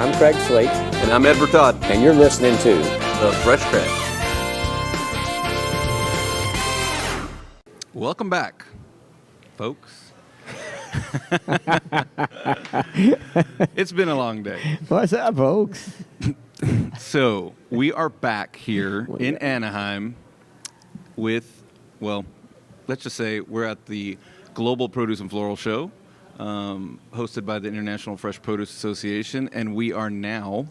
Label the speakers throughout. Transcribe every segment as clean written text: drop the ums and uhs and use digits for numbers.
Speaker 1: I'm Craig Slate.
Speaker 2: And I'm Edward Todd.
Speaker 1: And you're listening to
Speaker 2: The Fresh CrEd. Welcome back, folks. It's been a long day.
Speaker 1: What's up, folks?
Speaker 2: So, we are back here in Anaheim with, well, let's just say we're at the Global Produce and Floral Show, hosted by the International Fresh Produce Association, and we are now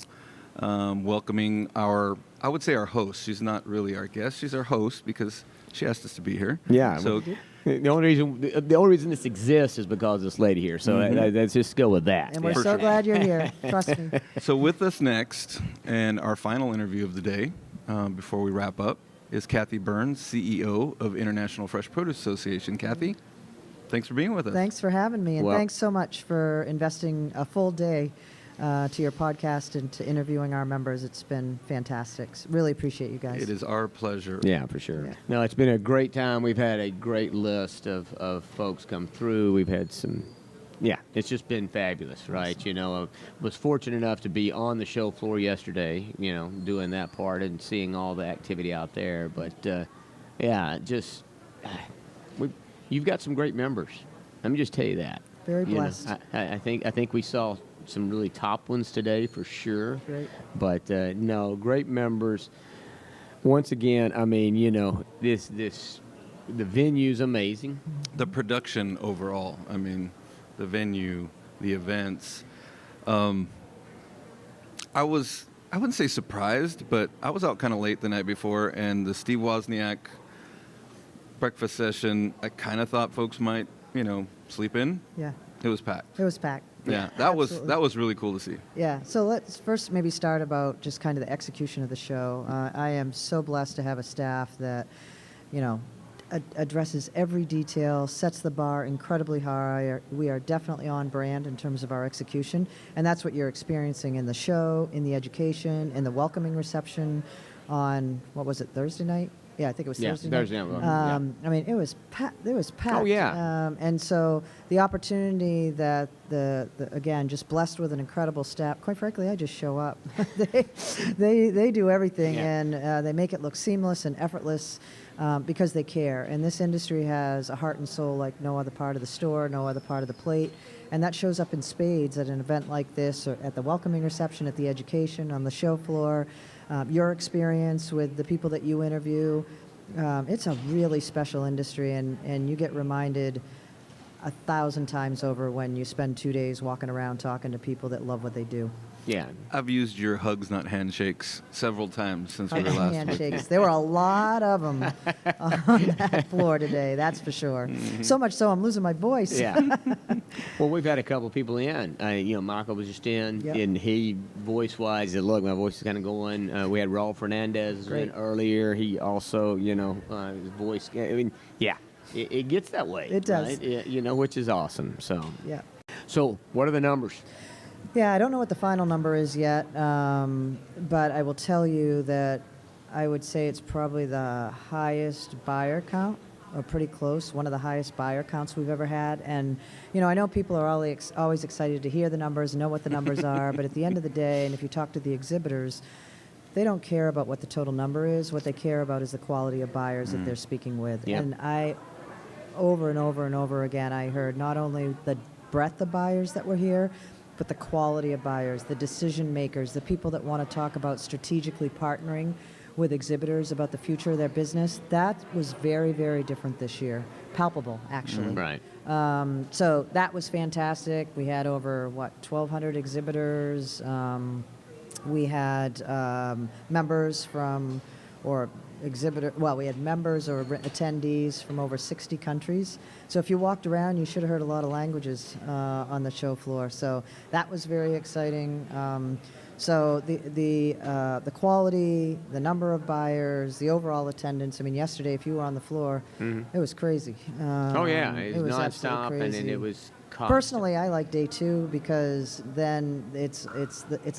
Speaker 2: welcoming our host. She's not really our guest. She's our host because she asked us to be here.
Speaker 1: Yeah.
Speaker 2: So
Speaker 1: the only reason this exists is because of this lady here. So let's just go with that.
Speaker 3: And we're so glad you're here. Trust me.
Speaker 2: So with us next, and our final interview of the day, before we wrap up, is Cathy Burns, CEO of International Fresh Produce Association. Cathy, thanks for being with us.
Speaker 3: Thanks for having me, and thanks so much for investing a full day to your podcast and to interviewing our members. It's been fantastic. Really appreciate you guys.
Speaker 2: It is our pleasure.
Speaker 1: Yeah, for sure.
Speaker 3: Yeah.
Speaker 1: No, it's been a great time. We've had a great list of folks come through. We've had some, it's just been fabulous, right? You know, I was fortunate enough to be on the show floor yesterday, doing that part and seeing all the activity out there. But, you've got some great members. Let me just tell you that.
Speaker 3: Very blessed.
Speaker 1: I think we saw some really top ones today for sure.
Speaker 3: Great.
Speaker 1: But no, great members. Once again, I mean, the venue's amazing.
Speaker 2: The production overall, I mean, the venue, the events. I wouldn't say surprised, but I was out kind of late the night before, and the Steve Wozniak breakfast session, I kind of thought folks might, sleep in.
Speaker 3: Yeah.
Speaker 2: It was packed.
Speaker 3: It was packed.
Speaker 2: Yeah, that was really cool to see.
Speaker 3: Yeah, so let's first maybe start about just kind of the execution of the show. I am so blessed to have a staff that, addresses every detail, sets the bar incredibly high. We are definitely on brand in terms of our execution, and that's what you're experiencing in the show, in the education, in the welcoming reception on, what was it, Thursday night? Yeah, I think it was Thursday night. I mean, it was packed.
Speaker 1: Oh, yeah.
Speaker 3: And so the opportunity that again, just blessed with an incredible staff. Quite frankly, I just show up. they do everything, and they make it look seamless and effortless because they care. And this industry has a heart and soul like no other part of the store, no other part of the plate. And that shows up in spades at an event like this, or at the welcoming reception, at the education, on the show floor. Your experience with the people that you interview, it's a really special industry, and you get reminded 1,000 times over when you spend 2 days walking around talking to people that love what they do.
Speaker 1: Yeah.
Speaker 2: I've used your hugs, not handshakes, several times since we were last
Speaker 3: handshakes. There were a lot of them on that floor today, that's for sure. Mm-hmm. So much so I'm losing my voice.
Speaker 1: Yeah. Well, we've had a couple of people in. Michael was just in, and he, voice-wise, said, look, my voice is kind of going. We had Raul Fernandez in earlier. He also, his voice, it gets that way.
Speaker 3: It does.
Speaker 1: Right? Which is awesome. So,
Speaker 3: yeah.
Speaker 1: So, what are the numbers?
Speaker 3: Yeah, I don't know what the final number is yet, but I will tell you that I would say it's probably the highest buyer count, or pretty close, one of the highest buyer counts we've ever had. And, I know people are always excited to hear the numbers and know what the numbers are, but at the end of the day, and if you talk to the exhibitors, they don't care about what the total number is. What they care about is the quality of buyers that they're speaking with. Yep. And I, over and over and over again, I heard not only the breadth of buyers that were here, but the quality of buyers, the decision makers, the people that want to talk about strategically partnering with exhibitors about the future of their business. That was very, very different this year. Palpable, actually.
Speaker 1: Right.
Speaker 3: So that was fantastic. We had over, 1,200 exhibitors. We had members from, we had members or attendees from over 60 countries. So if you walked around, you should have heard a lot of languages on the show floor. So that was very exciting. So the quality, the number of buyers, the overall attendance. I mean, yesterday, if you were on the floor, it was crazy.
Speaker 1: It was nonstop, and then it was constant.
Speaker 3: Personally, I like day two because then it's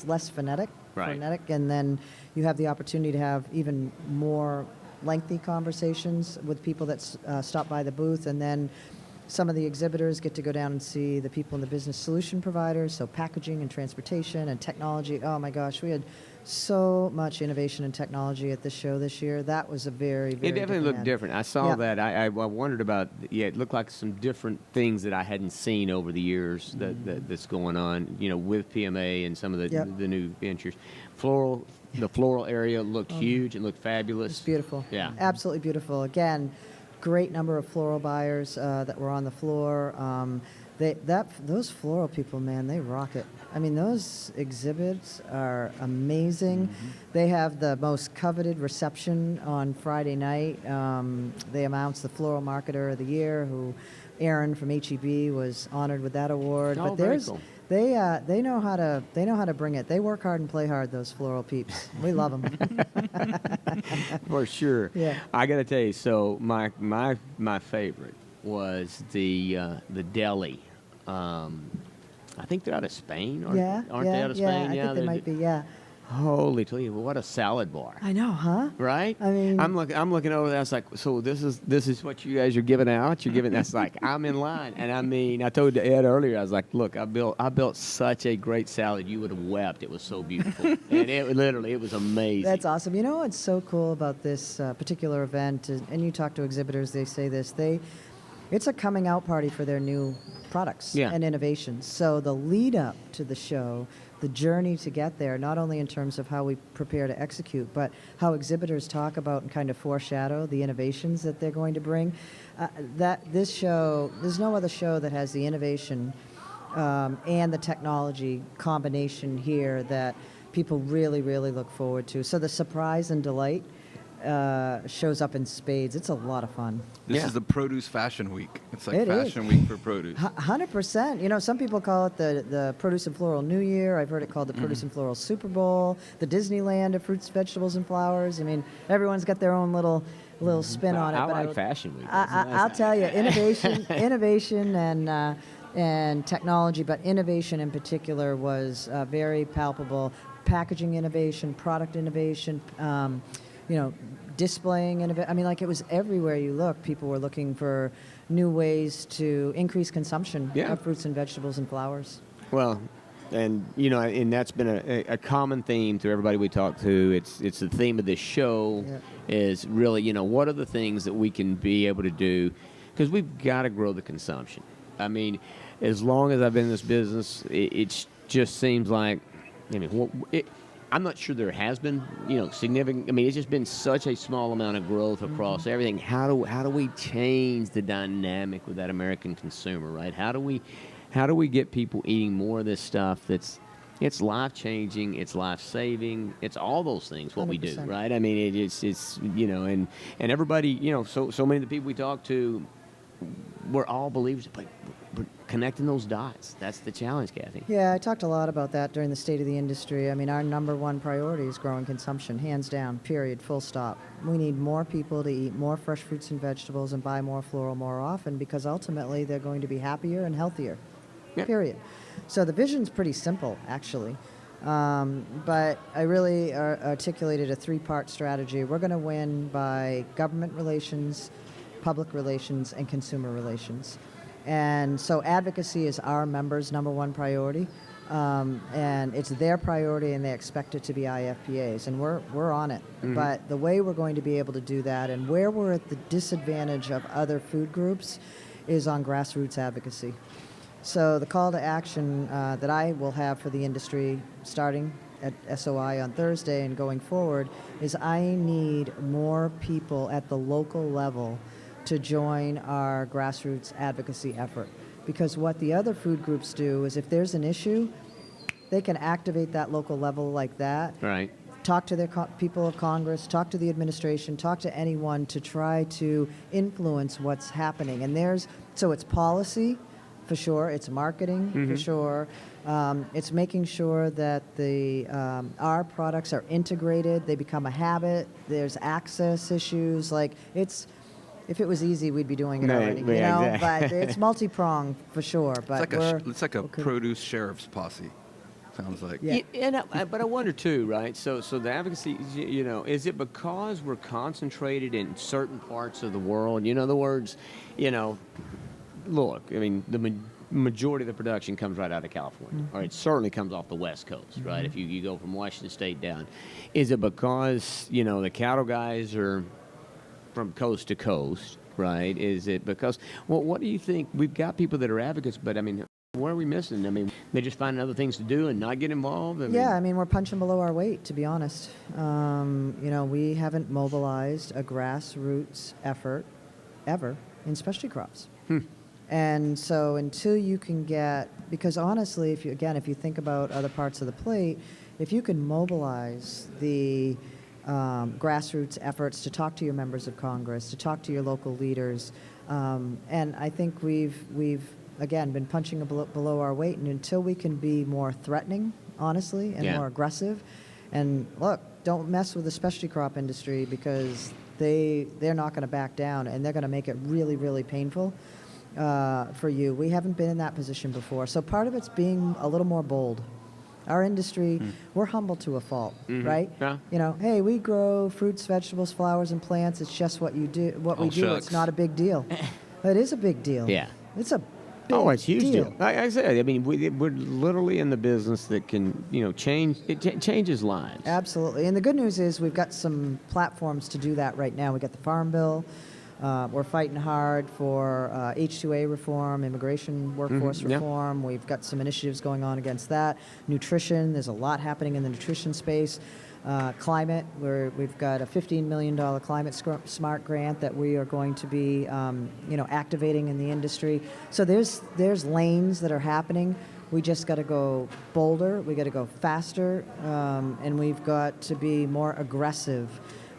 Speaker 3: less frenetic, and then you have the opportunity to have even more lengthy conversations with people that stop by the booth, and then Some of the exhibitors get to go down and see the people in the business solution providers, so packaging and transportation and technology. Oh my gosh, we had so much innovation and technology at this show this year. That was a very, very
Speaker 1: It definitely looked different. I saw
Speaker 3: Yeah.
Speaker 1: that. I wondered about. Yeah, it looked like some different things that I hadn't seen over the years that's going on. You know, with PMA and some of the
Speaker 3: Yep.
Speaker 1: the new ventures. The floral area looked huge. It looked fabulous.
Speaker 3: It's beautiful.
Speaker 1: Yeah.
Speaker 3: Absolutely beautiful. Again, great number of floral buyers that were on the floor. Those floral people, man, they rock it. I mean, those exhibits are amazing. They have the most coveted reception on Friday night. They announced the Floral Marketer of the Year, who Aaron from HEB was honored with that award.
Speaker 1: Oh,
Speaker 3: but
Speaker 1: very
Speaker 3: there's
Speaker 1: cool.
Speaker 3: they know how to bring it. They work hard and play hard. Those floral peeps. We love them.
Speaker 1: For sure.
Speaker 3: Yeah.
Speaker 1: I got to tell you. So my favorite was the deli. I think they're out of Spain. Aren't they out of Spain?
Speaker 3: I think they might be. Yeah.
Speaker 1: Holy Toledo! What a salad bar.
Speaker 3: I know, huh?
Speaker 1: Right?
Speaker 3: I mean-
Speaker 1: I'm looking over there. I was like, so this is what you guys are giving out. You're giving. That's like I'm in line. And I mean, I told Ed earlier. I was like, look, I built such a great salad. You would have wept. It was so beautiful, and it was amazing.
Speaker 3: That's awesome. You know what's so cool about this particular event, and you talk to exhibitors, they say this, it's a coming out party for their new products
Speaker 1: Yeah.
Speaker 3: and innovations. So the lead up to the show, the journey to get there, not only in terms of how we prepare to execute, but how exhibitors talk about and kind of foreshadow the innovations that they're going to bring. This show, there's no other show that has the innovation and the technology combination here that people really, really look forward to. So the surprise and delight shows up in spades. It's a lot of fun.
Speaker 2: This
Speaker 1: Yeah.
Speaker 2: is the Produce Fashion Week. It's like
Speaker 3: It is.
Speaker 2: Fashion Week for produce.
Speaker 3: 100%. You know, some people call it the Produce and Floral New Year. I've heard it called the Produce and Floral Super Bowl, the Disneyland of fruits, vegetables, and flowers. I mean, everyone's got their own little spin on it.
Speaker 1: I
Speaker 3: but
Speaker 1: like Fashion Week.
Speaker 3: I'll tell you, innovation and technology, but innovation in particular was very palpable. Packaging innovation, product innovation, displaying innovation. I mean, like, it was everywhere you look. People were looking for new ways to increase consumption
Speaker 1: Yeah.
Speaker 3: of fruits and vegetables and flowers.
Speaker 1: Well, and that's been a common theme through everybody we talk to. It's the theme of this show
Speaker 3: Yeah.
Speaker 1: is really, what are the things that we can be able to do, because we've got to grow the consumption. I mean, as long as I've been in this business, it just seems like, I'm not sure there has been, significant. I mean, it's just been such a small amount of growth across everything. How do we change the dynamic with that American consumer, right? How do we get people eating more of this stuff it's life-changing, it's life-saving, it's all those things what we do,
Speaker 3: 100%.
Speaker 1: right? I mean, it's and everybody, so many of the people we talk to, we're all believers, but we're connecting those dots. That's the challenge, Cathy.
Speaker 3: Yeah, I talked a lot about that during the State of the Industry. I mean, our number one priority is growing consumption, hands down, period, full stop. We need more people to eat more fresh fruits and vegetables and buy more floral more often, because ultimately they're going to be happier and healthier,
Speaker 1: Yeah.
Speaker 3: period. So the vision's pretty simple, actually. But I really articulated a three-part strategy. We're going to win by government relations, public relations, and consumer relations. And so advocacy is our members' number one priority, and it's their priority, and they expect it to be IFPAs, and we're on it. But the way we're going to be able to do that, and where we're at the disadvantage of other food groups, is on grassroots advocacy. So the call to action that I will have for the industry, starting at SOI on Thursday and going forward, is I need more people at the local level to join our grassroots advocacy effort. Because what the other food groups do is, if there's an issue, they can activate that local level like that.
Speaker 1: Right.
Speaker 3: Talk to their people of Congress, talk to the administration, talk to anyone to try to influence what's happening. And so it's policy, for sure. It's marketing, for sure. It's making sure that our products are integrated. They become a habit. There's access issues. If it was easy, we'd be doing it
Speaker 1: Right,
Speaker 3: already.
Speaker 1: yeah, exactly.
Speaker 3: But it's multi-pronged for sure. But
Speaker 2: It's like a produce sheriff's posse. Sounds like.
Speaker 3: Yeah.
Speaker 1: But I wonder too, right? So the advocacy, is it because we're concentrated in certain parts of the world? In other words, look, I mean, the majority of the production comes right out of California, or it certainly comes off the West Coast, right? If you go from Washington State down, is it because the cattle guys are from coast to coast, right? Is it because what do you think? We've got people that are advocates, but I mean, what are we missing? I mean, they just find other things to do and not get involved.
Speaker 3: I mean, we're punching below our weight, to be honest. We haven't mobilized a grassroots effort ever in specialty crops. And so until you can because honestly, if you think about other parts of the plate, if you can mobilize the grassroots efforts to talk to your members of Congress, to talk to your local leaders, and I think we've again been punching below our weight, and until we can be more threatening, honestly, and more aggressive, and look, don't mess with the specialty crop industry because they're not going to back down, and they're going to make it really, really painful for you. We haven't been in that position before. So part of it's being a little more bold. Our industry, we're humble to a fault, right?
Speaker 1: Yeah.
Speaker 3: Hey, we grow fruits, vegetables, flowers, and plants. It's just what we do.
Speaker 2: Shucks.
Speaker 3: It's not a big deal. It is a big deal.
Speaker 1: Yeah.
Speaker 3: It's a
Speaker 1: it's a huge deal. Like I said, I mean, we're literally in the business that can, change. It changes lives.
Speaker 3: Absolutely. And the good news is we've got some platforms to do that right now. We got the Farm Bill. We're fighting hard for H-2A reform, immigration workforce reform. We've got some initiatives going on against that. Nutrition, there's a lot happening in the nutrition space. Climate, we've got a $15 million Climate Smart grant that we are going to be, activating in the industry. So there's lanes that are happening. We just got to go bolder. We got to go faster, and we've got to be more aggressive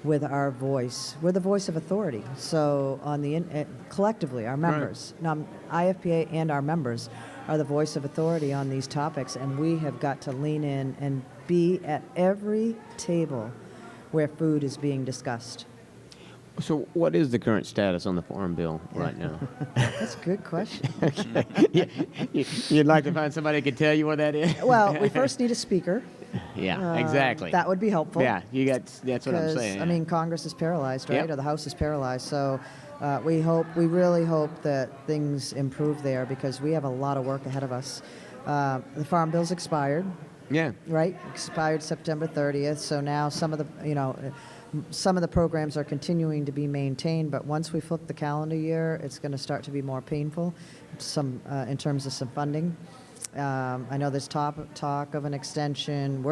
Speaker 3: with our voice. We're the voice of authority. So collectively, our members, IFPA and our members are the voice of authority on these topics, and we have got to lean in and be at every table where food is being discussed.
Speaker 1: So what is the current status on the Farm Bill right now?
Speaker 3: That's a good question.
Speaker 1: Okay. You'd like to find somebody who can tell you what that is?
Speaker 3: Well, we first need a speaker.
Speaker 1: Yeah, exactly.
Speaker 3: That would be helpful.
Speaker 1: Yeah, that's what I'm saying.
Speaker 3: I mean, Congress is paralyzed, right?
Speaker 1: Yep.
Speaker 3: Or the House is paralyzed. So we really hope that things improve there because we have a lot of work ahead of us. The Farm Bill's expired.
Speaker 1: Yeah.
Speaker 3: Right? Expired September 30th. So now some of the programs are continuing to be maintained, but once we flip the calendar year, it's going to start to be more painful in terms of some funding. I know there's talk of an extension.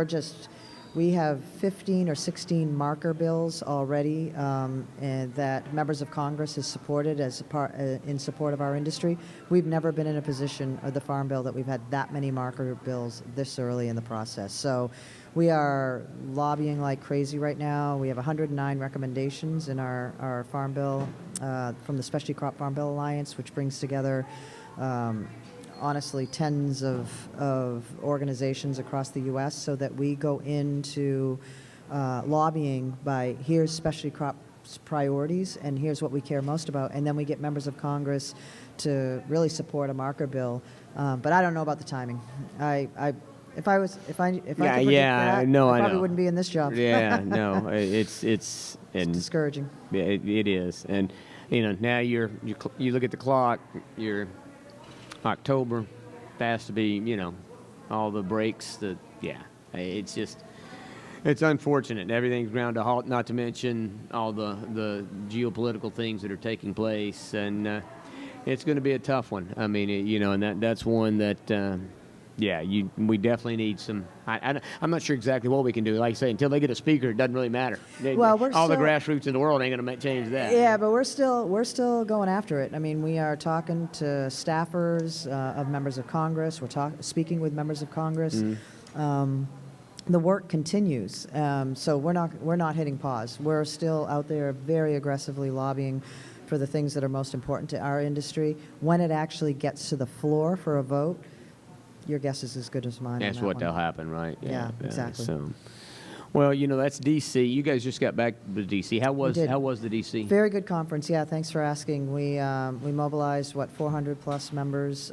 Speaker 3: We have 15 or 16 marker bills already and that members of Congress has supported in support of our industry. We've never been in a position of the Farm Bill that we've had that many marker bills this early in the process. So we are lobbying like crazy right now. We have 109 recommendations in our Farm Bill from the Specialty Crop Farm Bill Alliance, which brings together honestly tens of organizations across the U.S. so that we go into lobbying by here's specialty crops priorities and here's what we care most about, and then we get members of Congress to really support a marker bill. But I don't know about the timing. If I could predict that, I probably wouldn't be in this job.
Speaker 1: Yeah, no, it's
Speaker 3: discouraging.
Speaker 1: Yeah, it is, and now you look at the clock. You're October, fast to be, all the breaks. It's unfortunate. Everything's ground to halt. Not to mention all the geopolitical things that are taking place, and it's going to be a tough one. I mean, and that's one that. We definitely need some. I'm not sure exactly what we can do. Like I say, until they get a speaker, it doesn't really matter.
Speaker 3: Well,
Speaker 1: all the grassroots in the world ain't going to change that.
Speaker 3: Yeah, but we're still going after it. I mean, we are talking to staffers of members of Congress. We're speaking with members of Congress. Mm-hmm. The work continues, so we're not hitting pause. We're still out there very aggressively lobbying for the things that are most important to our industry. When it actually gets to the floor for a vote, your guess is as good as mine.
Speaker 1: That's what'll happen, right?
Speaker 3: Yeah, exactly.
Speaker 1: So, well, that's D.C. You guys just got back to D.C. How was the D.C.?
Speaker 3: Very good conference. Yeah, thanks for asking. We mobilized 400 plus members.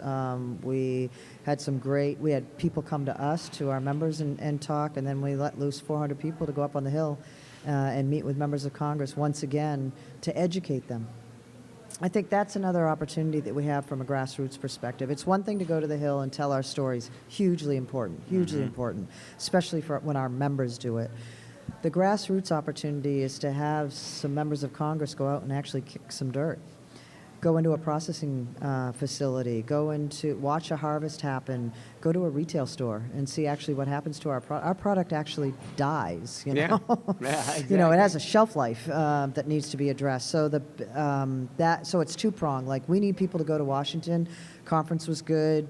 Speaker 3: We had people come to us, to our members, and talk, and then we let loose 400 people to go up on the Hill and meet with members of Congress once again to educate them I think that's another opportunity that we have from a grassroots perspective. It's one thing to go to the Hill and tell our stories, hugely important, especially for when our members do it. The grassroots opportunity is to have some members of Congress go out and actually kick some dirt. Go into a processing facility, go into, watch a harvest happen, go to a retail store and see actually what happens to our product. Our product actually dies, you know?
Speaker 1: Yeah, exactly.
Speaker 3: You know, it has a shelf life that needs to be addressed. So so it's two-pronged. Like, we need people to go to Washington. Conference was good.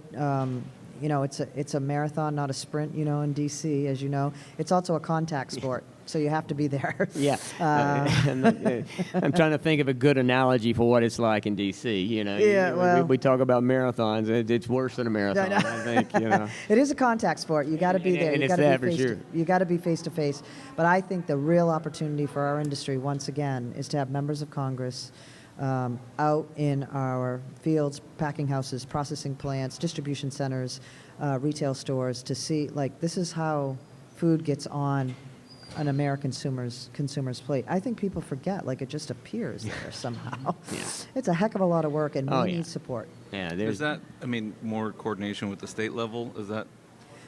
Speaker 3: You know, it's a marathon, not a sprint, you know, in D.C., as you know. It's also a contact sport. So you have to be there.
Speaker 1: Yeah. I'm trying to think of a good analogy for what it's like in D.C. You know,
Speaker 3: Yeah, well,
Speaker 1: we talk about marathons. It's worse than a marathon, I think. You know,
Speaker 3: it is a contact sport. You got to be there.
Speaker 1: And
Speaker 3: You
Speaker 1: it's
Speaker 3: got
Speaker 1: that
Speaker 3: to be
Speaker 1: for sure.
Speaker 3: You got to be face to face. But I think the real opportunity for our industry, once again, is to have members of Congress out in our fields, packing houses, processing plants, distribution centers, retail stores, to see, like, this is how food gets on an American consumer's plate. I think people forget, like, it just appears there somehow.
Speaker 1: Yeah.
Speaker 3: It's a heck of a lot of work, and we
Speaker 1: Oh, yeah.
Speaker 3: need support.
Speaker 1: yeah.
Speaker 2: Is that, I mean, more coordination with the state level? Is that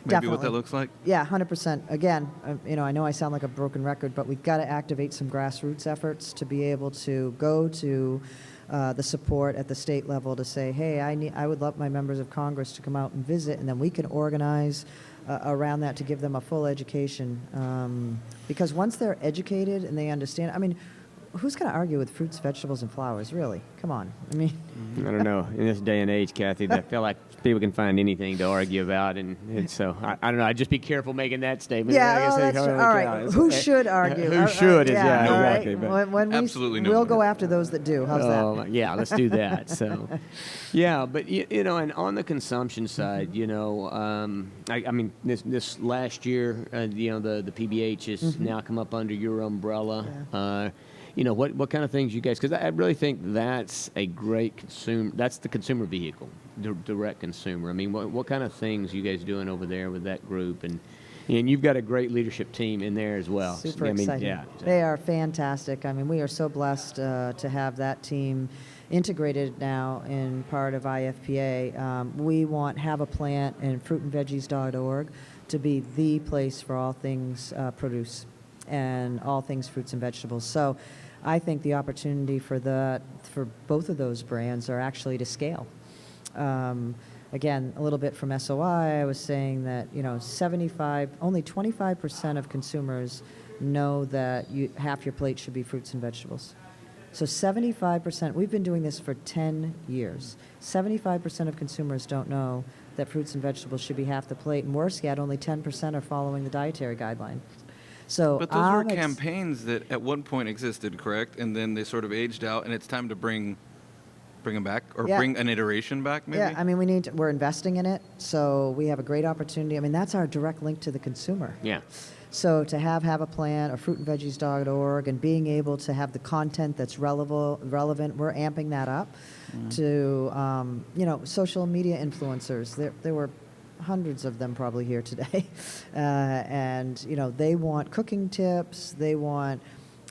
Speaker 2: maybe
Speaker 3: Definitely.
Speaker 2: what that looks like?
Speaker 3: Yeah, 100%. Again, you know, I know I sound like a broken record, but we've got to activate some grassroots efforts to be able to go to the support at the state level to say, hey, I would love my members of Congress to come out and visit, and then we can organize around that to give them a full education. Because once they're educated and they understand, I mean, who's going to argue with fruits, vegetables, and flowers, really? Come on. I mean,
Speaker 1: I don't know. In this day and age, Kathy, I feel like people can find anything to argue about, and so I don't know. I'd just be careful making that statement.
Speaker 3: yeah,
Speaker 1: I guess
Speaker 3: oh,
Speaker 1: they
Speaker 3: that's
Speaker 1: call it
Speaker 3: all
Speaker 1: a
Speaker 3: right.
Speaker 1: cow.
Speaker 3: Who should argue?
Speaker 1: Who should is, yeah,
Speaker 3: all right.
Speaker 1: exactly. But-
Speaker 3: When
Speaker 2: Absolutely no
Speaker 3: we'll
Speaker 2: one.
Speaker 3: go after those that do. How's that?
Speaker 1: Yeah, let's do that. So, yeah, but you know, and on the consumption side, you know, I mean, this last year, you know, the PBH has now come up under your umbrella.
Speaker 3: Yeah.
Speaker 1: You know, what kind of things you guys? Because I really think that's a great consumer. That's the consumer vehicle, direct consumer. I mean, what kind of things you guys doing over there with that group? And you've got a great leadership team in there as well.
Speaker 3: Super
Speaker 1: I mean,
Speaker 3: exciting.
Speaker 1: yeah,
Speaker 3: They are fantastic. I mean, we are so blessed to have that team integrated now in part of IFPA. We have a plant in fruitandveggies.org to be the place for all things produce and all things fruits and vegetables. So I think the opportunity for both of those brands are actually to scale. Again, a little bit from SOI, I was saying that, you know, only 25% of consumers know that half your plate should be fruits and vegetables. So 75%, we've been doing this for 10 years. 75% of consumers don't know that fruits and vegetables should be half the plate, and worse yet, only 10% are following the dietary guideline. So
Speaker 2: But those were campaigns that at one point existed, correct? And then they sort of aged out, and it's time to bring them back, or
Speaker 3: Yeah.
Speaker 2: bring an iteration back, maybe?
Speaker 3: Yeah, I mean, we're investing in it, so we have a great opportunity. I mean, that's our direct link to the consumer.
Speaker 1: yeah.
Speaker 3: So to have a plant, or fruitandveggies.org, and being able to have the content that's relevant, we're amping that up to, you know, social media influencers. There were hundreds of them probably here today. And, you know, they want cooking tips. They want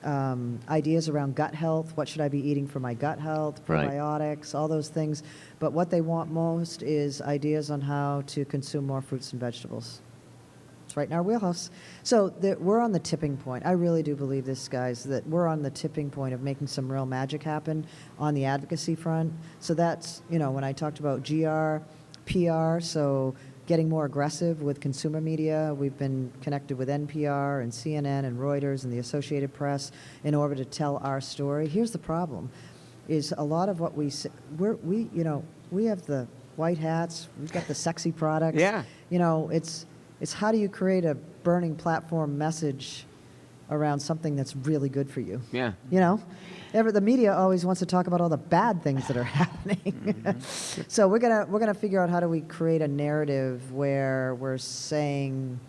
Speaker 3: ideas around gut health. What should I be eating for my gut health?
Speaker 1: Right.
Speaker 3: Probiotics, all those things. But what they want most is ideas on how to consume more fruits and vegetables. It's right in our wheelhouse. So we're on the tipping point. I really do believe this, guys, that we're on the tipping point of making some real magic happen on the advocacy front. So that's, you know, when I talked about GR, PR, so getting more aggressive with consumer media. We've been connected with NPR and CNN and Reuters and the Associated Press in order to tell our story. Here's the problem, is a lot of what we have the white hats, we've got the sexy products.
Speaker 1: Yeah.
Speaker 3: You know, it's how do you create a burning platform message around something that's really good for you?
Speaker 1: Yeah.
Speaker 3: You know? The media always wants to talk about all the bad things that are happening. So we're gonna figure out how do we create a narrative where we're saying,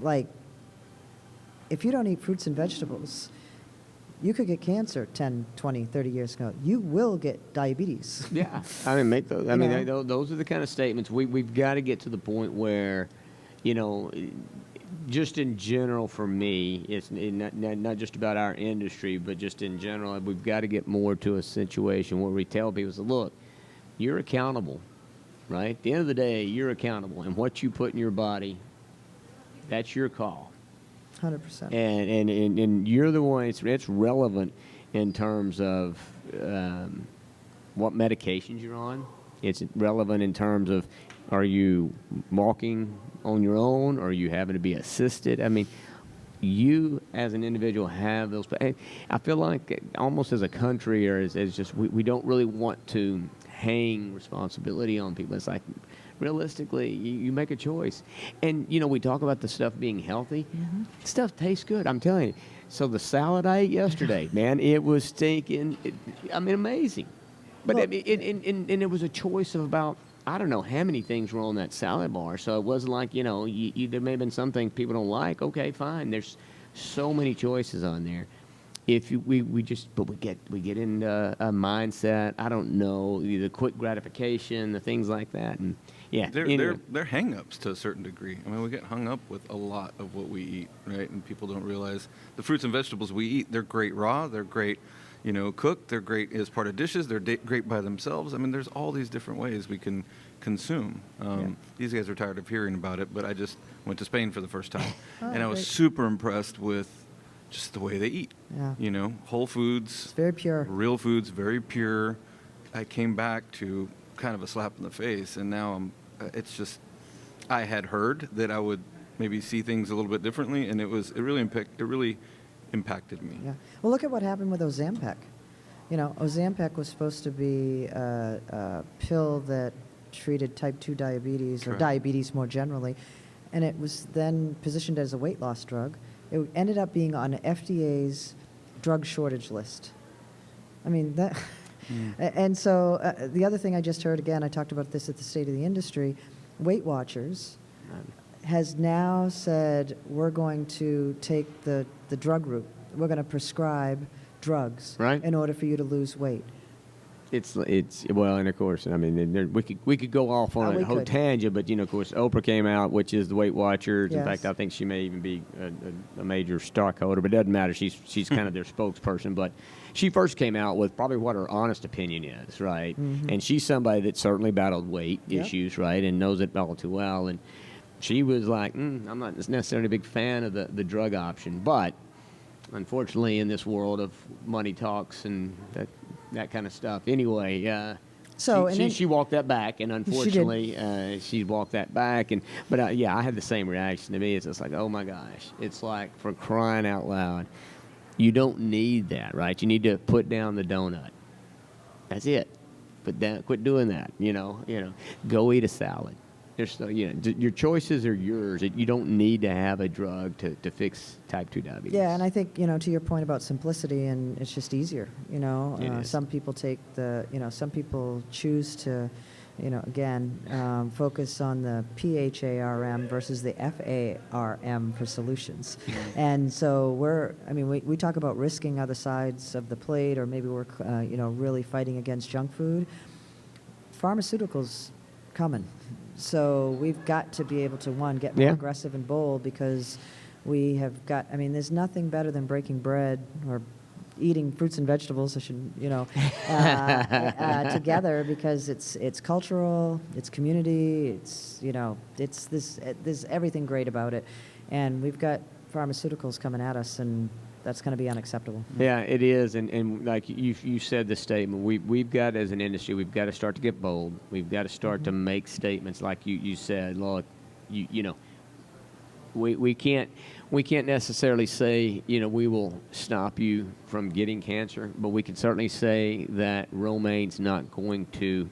Speaker 3: like, if you don't eat fruits and vegetables, you could get cancer 10, 20, 30 years ago. You will get diabetes.
Speaker 1: Yeah, I mean, make those. I
Speaker 3: You
Speaker 1: mean,
Speaker 3: know?
Speaker 1: those are the kind of statements we've got to get to the point where, you know, just in general for me, it's not just about our industry, but just in general, we've got to get more to a situation where we tell people, look, you're accountable, right? At the end of the day, you're accountable, and what you put in your body, that's your call.
Speaker 3: 100%.
Speaker 1: And you're the one. It's relevant in terms of what medications you're on. It's relevant in terms of, are you walking on your own, or are you having to be assisted? I mean, you as an individual have those. I feel like almost as a country, or as just we don't really want to hang responsibility on people. It's like, realistically, you make a choice. And, we talk about the stuff being healthy.
Speaker 3: Mm-hmm.
Speaker 1: Stuff tastes good, I'm telling you. So the salad I ate yesterday, man, it was stinking, amazing. But
Speaker 3: Well,
Speaker 1: and it was a choice of about, I don't know how many things were on that salad bar. So it wasn't like, there may have been some things people don't like. Okay, fine. There's so many choices on there. If we get into a mindset, I don't know, the quick gratification, the things like that, and yeah,
Speaker 2: they're hang-ups to a certain degree. I mean, we get hung up with a lot of what we eat, right? And people don't realize the fruits and vegetables we eat, they're great raw, they're great, cooked, they're great as part of dishes, they're great by themselves. I mean, there's all these different ways we can consume. These guys are tired of hearing about it, but I just went to Spain for the first time, and I was
Speaker 3: great.
Speaker 2: super impressed with just the way they eat.
Speaker 3: Yeah.
Speaker 2: Whole foods.
Speaker 3: It's very pure.
Speaker 2: Real foods, very pure. I came back to kind of a slap in the face, and now it's just, I had heard that I would maybe see things a little bit differently, and it really impacted me.
Speaker 3: Yeah. Well, look at what happened with Ozempic. Ozempic was supposed to be a pill that treated type 2 diabetes,
Speaker 2: Correct.
Speaker 3: or diabetes more generally, and it was then positioned as a weight loss drug. It ended up being on FDA's drug shortage list. I mean, that. And so the other thing I just heard, again, I talked about this at the State of the Industry, Weight Watchers has now said, we're going to take the drug route. We're going to prescribe drugs in order for you to lose weight.
Speaker 1: It's well, and of course, I mean, we could go off on a whole tangent, but of course, Oprah came out, which is the Weight Watchers.
Speaker 3: Yes.
Speaker 1: In fact, I think she may even be a major stockholder, but it doesn't matter. She's kind of their spokesperson. But she first came out with probably what her honest opinion is, right? Mm-hmm. And she's somebody that certainly battled weight issues, right, and knows it all too well. And she was like, I'm not necessarily a big fan of the drug option, but unfortunately, in this world of money talks and that kind of stuff. Anyway, she walked that back, and unfortunately, she walked that back. But I had the same reaction to me. It's just like, oh my gosh, it's like, for crying out loud, you don't need that, right? You need to put down the donut. That's it. Quit doing that. Go eat a salad. Your choices are yours. You don't need to have a drug to fix type 2 diabetes.
Speaker 3: Yeah, and I think, to your point about simplicity, and it's just easier, Some people some people choose to, focus on the PHARM versus the FARM for solutions. And so we talk about risking other sides of the plate, or maybe we're, really fighting against junk food. Pharmaceuticals coming. So we've got to be able to, get more aggressive and bold, because we have got, there's nothing better than breaking bread or eating fruits and vegetables, together, because it's cultural, it's community, there's everything great about it. And we've got pharmaceuticals coming at us, and that's going to be unacceptable.
Speaker 1: Yeah, it is, and like you said, the statement, we've got, as an industry, we've got to start to get bold. We've got to start to make statements like you said. Look, we can't necessarily say, we will stop you from getting cancer, but we can certainly say that romaine's not going to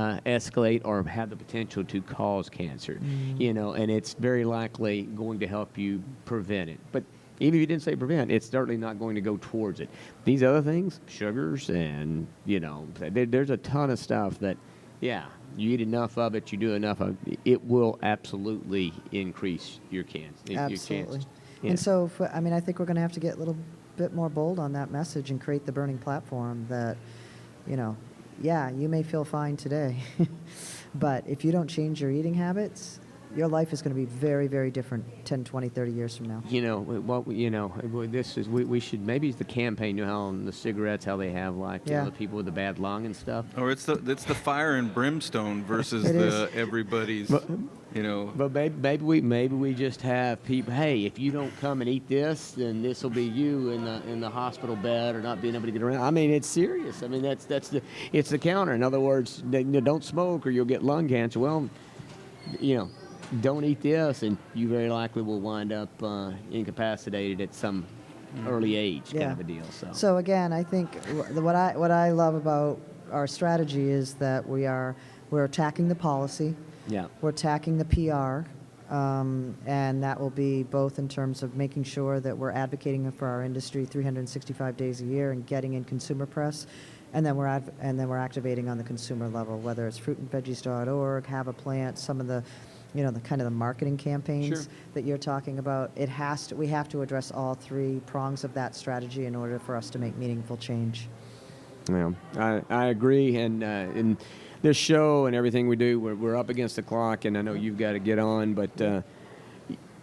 Speaker 1: escalate or have the potential to cause cancer, and it's very likely going to help you prevent it. But even if you didn't say prevent, it's certainly not going to go towards it. These other things, sugars, and there's a ton of stuff that, you eat enough of it, you do enough of it, it will absolutely increase your cancer.
Speaker 3: Absolutely.
Speaker 1: Yeah.
Speaker 3: And so, I think we're going to have to get a little bit more bold on that message and create the burning platform that, you may feel fine today, but if you don't change your eating habits, your life is going to be very, very different 10, 20, 30 years from now.
Speaker 1: This is we should maybe it's the campaign. How on the cigarettes, how they have the people with the bad lung and stuff.
Speaker 2: Or it's the fire and brimstone versus everybody's.
Speaker 1: But maybe we just have people. Hey, if you don't come and eat this, then this will be you in the hospital bed or not being able to get around. I mean, it's serious. I mean, it's the counter. In other words, don't smoke or you'll get lung cancer. Well, don't eat this, and you very likely will wind up incapacitated at some early age, kind of a deal.
Speaker 3: So again, I think what I love about our strategy is that we're attacking the policy.
Speaker 1: Yeah.
Speaker 3: We're attacking the PR, and that will be both in terms of making sure that we're advocating for our industry 365 days a year and getting in consumer press, and then we're activating on the consumer level, whether it's fruitandveggies.org, Have a Plant, some of the the kind of the marketing campaigns that you're talking about. We have to address all three prongs of that strategy in order for us to make meaningful change.
Speaker 1: Yeah, I agree, and in this show and everything we do, we're up against the clock, and I know you've got to get on, but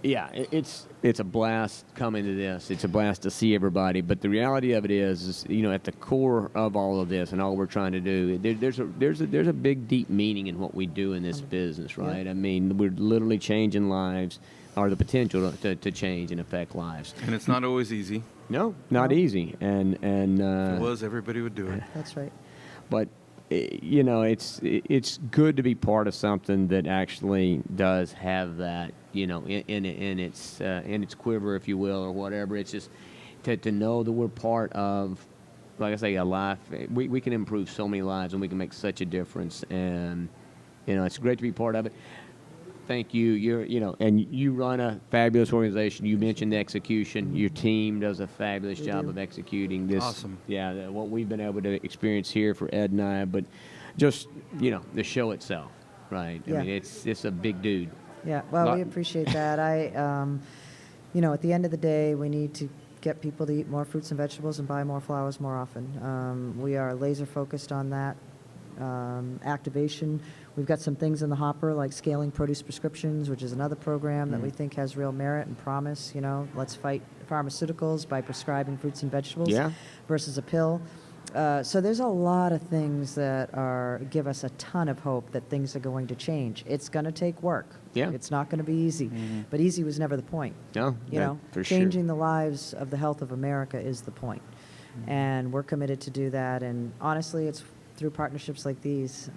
Speaker 1: it's a blast coming to this. It's a blast to see everybody, but the reality of it is at the core of all of this and all we're trying to do, there's a big, deep meaning in what we do in this business, right?
Speaker 3: Yeah.
Speaker 1: I mean, we're literally changing lives, or the potential to change and affect lives.
Speaker 2: And it's not always easy.
Speaker 1: No, not easy, and
Speaker 2: if it was, everybody would do it.
Speaker 3: That's right.
Speaker 1: But it's good to be part of something that actually does have that, in its quiver, if you will, or whatever. It's just to know that we're part of, like I say, a life. We can improve so many lives, and we can make such a difference. And it's great to be part of it. Thank you. And you run a fabulous organization. You mentioned the execution. Your team does a fabulous job of executing this.
Speaker 2: Awesome.
Speaker 1: Yeah, what we've been able to experience here for Ed and I, but just the show itself, right?
Speaker 3: Yeah.
Speaker 1: I mean, it's a big dude.
Speaker 3: Yeah. Well, we appreciate that. At the end of the day, we need to get people to eat more fruits and vegetables and buy more flowers more often. We are laser focused on that. Activation. We've got some things in the hopper like scaling produce prescriptions, which is another program that we think has real merit and promise. Let's fight pharmaceuticals by prescribing fruits and vegetables versus a pill. So there's a lot of things that give us a ton of hope that things are going to change. It's going to take work.
Speaker 1: Yeah.
Speaker 3: It's not going to be easy. But easy was never the point.
Speaker 1: No, for sure.
Speaker 3: Changing the lives of the health of America is the point. And we're committed to do that. And honestly, it's through partnerships like these,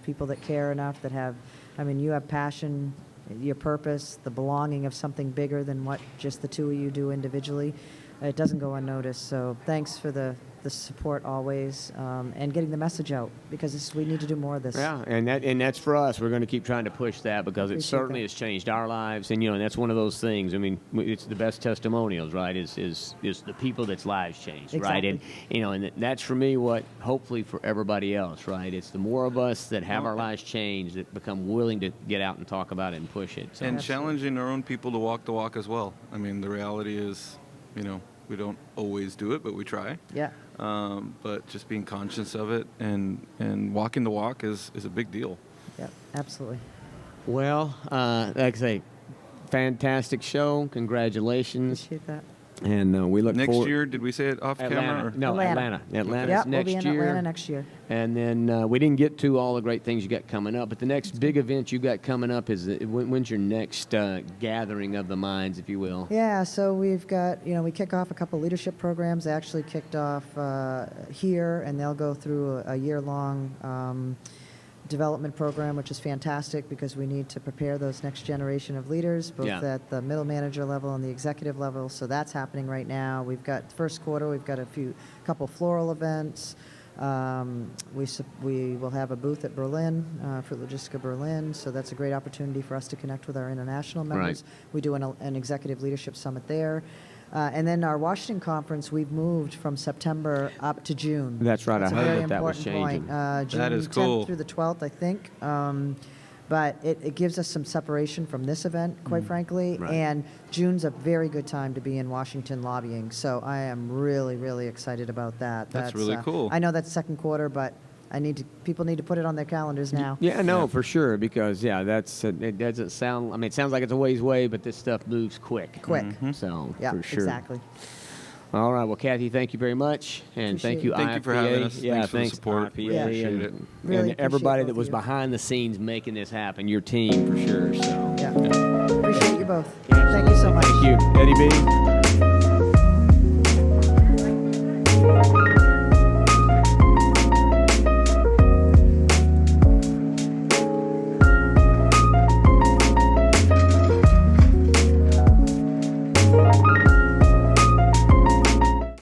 Speaker 3: people that care enough, you have passion, your purpose, the belonging of something bigger than what just the two of you do individually. It doesn't go unnoticed. So thanks for the support always, and getting the message out, because we need to do more of this.
Speaker 1: Yeah, and that's for us. We're going to keep trying to push that because it certainly has changed our lives, and and that's one of those things. I mean, it's the best testimonials, right? Is the people that's lives changed, right? And and that's for me what hopefully for everybody else, right? It's the more of us that have our lives changed that become willing to get out and talk about it and push it. So.
Speaker 2: And challenging our own people to walk the walk as well. I mean, the reality is, we don't always do it, but we try.
Speaker 3: Yeah.
Speaker 2: But just being conscious of it and walking the walk is a big deal.
Speaker 3: Yeah, absolutely.
Speaker 1: Well, like I say, fantastic show. Congratulations.
Speaker 3: Appreciate that.
Speaker 1: And we look forward.
Speaker 2: Next year, did we say it off camera?
Speaker 1: No, Atlanta. Atlanta's next
Speaker 3: we'll be in
Speaker 1: year.
Speaker 3: Atlanta next year.
Speaker 1: And then we didn't get to all the great things you got coming up, but the next big event you got coming up is when's your next gathering of the minds, if you will?
Speaker 3: Yeah, so we've got, we kick off a couple leadership programs. They actually kicked off here, and they'll go through a year-long development program, which is fantastic because we need to prepare those next generation of leaders, both at the middle manager level and the executive level. So that's happening right now. We've got first quarter, we've got couple floral events. We will have a booth at Berlin, for Logistica Berlin, so that's a great opportunity for us to connect with our international members. Right. We do an executive leadership summit there. And then our Washington conference, we've moved from September up to June.
Speaker 1: That's right.
Speaker 3: That's
Speaker 1: I heard that was changing.
Speaker 3: June
Speaker 2: that is cool.
Speaker 3: 10th through the 12th, I think. But it gives us some separation from this event, quite frankly.
Speaker 1: Right.
Speaker 3: And June's a very good time to be in Washington lobbying. So I am really, really excited about that.
Speaker 2: That's really cool.
Speaker 3: I know that's second quarter, but People need to put it on their calendars now.
Speaker 1: Yeah, no, for sure, because it doesn't sound. I mean, it sounds like it's a ways away, but this stuff moves quick.
Speaker 3: Quick.
Speaker 1: So
Speaker 3: Yeah,
Speaker 1: for sure.
Speaker 3: exactly.
Speaker 1: All right, well, Kathy, thank you very much, and thank you,
Speaker 2: Thank
Speaker 1: IFPA.
Speaker 2: you for having us.
Speaker 1: Yeah,
Speaker 2: Thanks for the support.
Speaker 1: IFPA,
Speaker 2: We appreciate
Speaker 1: and,
Speaker 2: it.
Speaker 3: Really
Speaker 1: and everybody
Speaker 3: appreciate
Speaker 1: that
Speaker 3: both
Speaker 1: was
Speaker 3: of you.
Speaker 1: behind the scenes making this happen. Your team, for sure. So
Speaker 3: Yeah. Appreciate you both. Thank you so much.
Speaker 1: Thank you, Eddie B.